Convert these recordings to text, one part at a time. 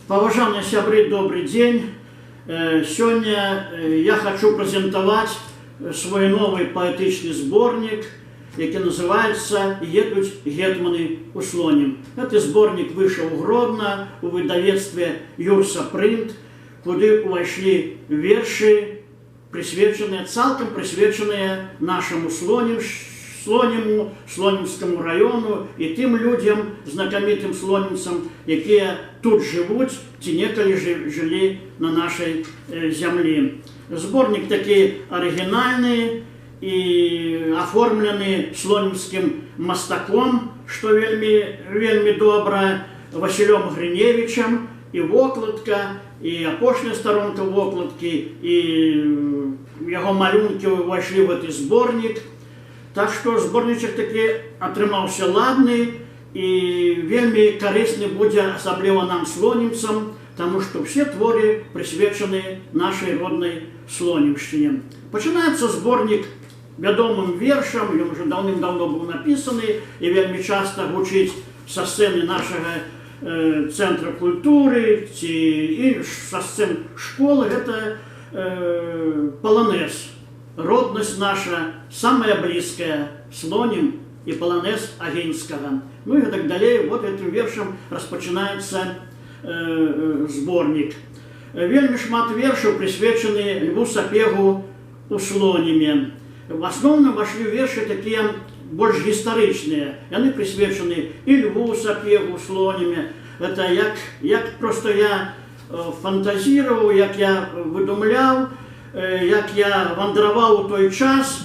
Паважаныя сябры, добрый день. Сегодня я хочу презентовать свой новый поэтичный сборник, который называется «Едут гетманы у Слонім». Этот сборник вышел в Гродно у выдавецтве Юрса Принт, куда увошли верши, цалком присвяченные нашему Слонімскому району и тем людям, знакомитым слонімцам, которые тут живут, те неколи жили на нашей земле. Сборник такой оригинальный и оформленный слонімским мастаком, что вельми добро, Василем Гриневичем, и вокладка, и опошная сторонка вокладки, и его малюнки вошли в этот сборник. Так что сборничек таки атрымаўся ладный и вельми корыстный будет, особливо нам, слонімцам, потому что все творы присвячены нашей родной Слонімшчыне. Починается сборник вядомым вершам, он уже давным-давно был написанный и вельми часто гучыць со сцены нашего центра культуры и со сцен школы. Это полонез. Родность наша, самая близкая, Слонім и полонез Агинского. Ну и так далее. Вот этим вершем распочинается сборник. Вельми шмат вершаў присвячены Льву Сапегу у Слоніме. В основном вошли верши такие больше историчные. Они присвячены и Льву Сапегу у Слоніме. Это як просто я фантазировал, як я выдумлял, як я вандраваў у той час,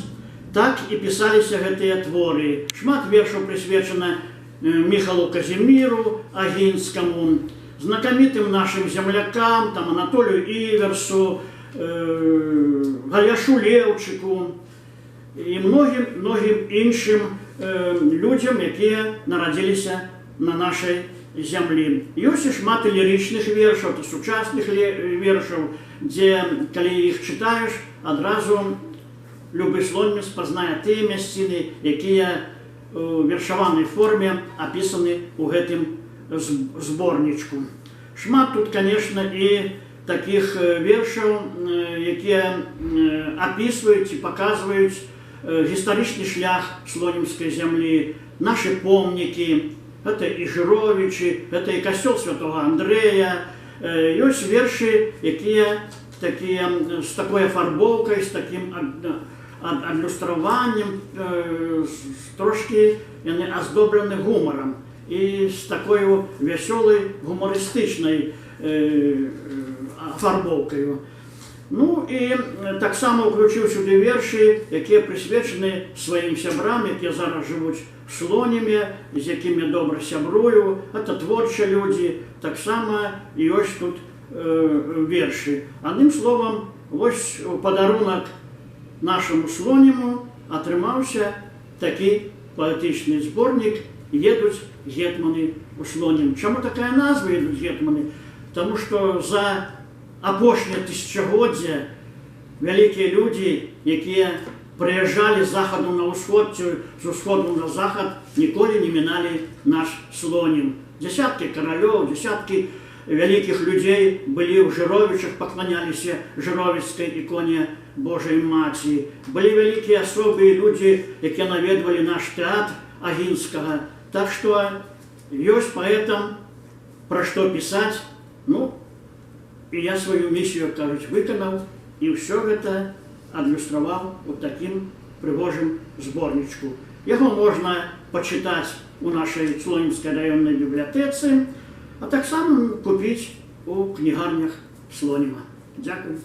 так і пісаліся гэтыя творы. Шмат вершаў прысвечана Міхалу Казіміру Агінскаму, знакамітым нашим землякам, там Анатолію Іверсу, Галяшу Левчыку і многім іншым людзям, якія нарадзіліся на нашай землі. Ёсць і шмат лірычных вершаў, сучасных вершаў, где, калі их читаешь, адразу любы слонімец пазнае тыя мясціны, якія в вершаванай форме описаны у гэтым сборничку. Шмат тут, конечно, и таких вершаў, якія описывают и показывают гістарычны шлях слонімскай земли, наши помнікі. Это и Жировичи, это и костел Святого Андрея. Есть верши, якія такие с такой офарбовкой, с таким адлюстрованием, трошки оздоблены гумором и с такой веселой гумористичной офарбовкой. Ну и так само включил сюда верши, якія присвячены своим сябрам, якія зараз живут в Слоніме, з якими добре сябрую. Это творчі люди. Так само і ось тут верши. Одним словом, ось подарунок нашему Слоніму атрымаўся такий поэтичный сборник «Едут гетманы у Слонім». Чому такая назва «Едут гетманы»? Потому что за апошняе тысячагоддзе великие люди, якія приезжали с захода на усход, с усхода на заход, николи не минали наш Слонім. Десятки королев, десятки великих людей были в Жировичах, поклонялись Жировицкой иконе Божией Матери. Были великие особые люди, которые наведывали наш театр Агинского. Так что есть поэтам про что писать. Ну, и я свою миссию, кажется, выполнил, и все это адлюстраваў вот таким пригожим сборничку. Его можно почитать у нашей Слонімской районной библиотецы, а так само купить у книгарнях Слоніма. Дякую.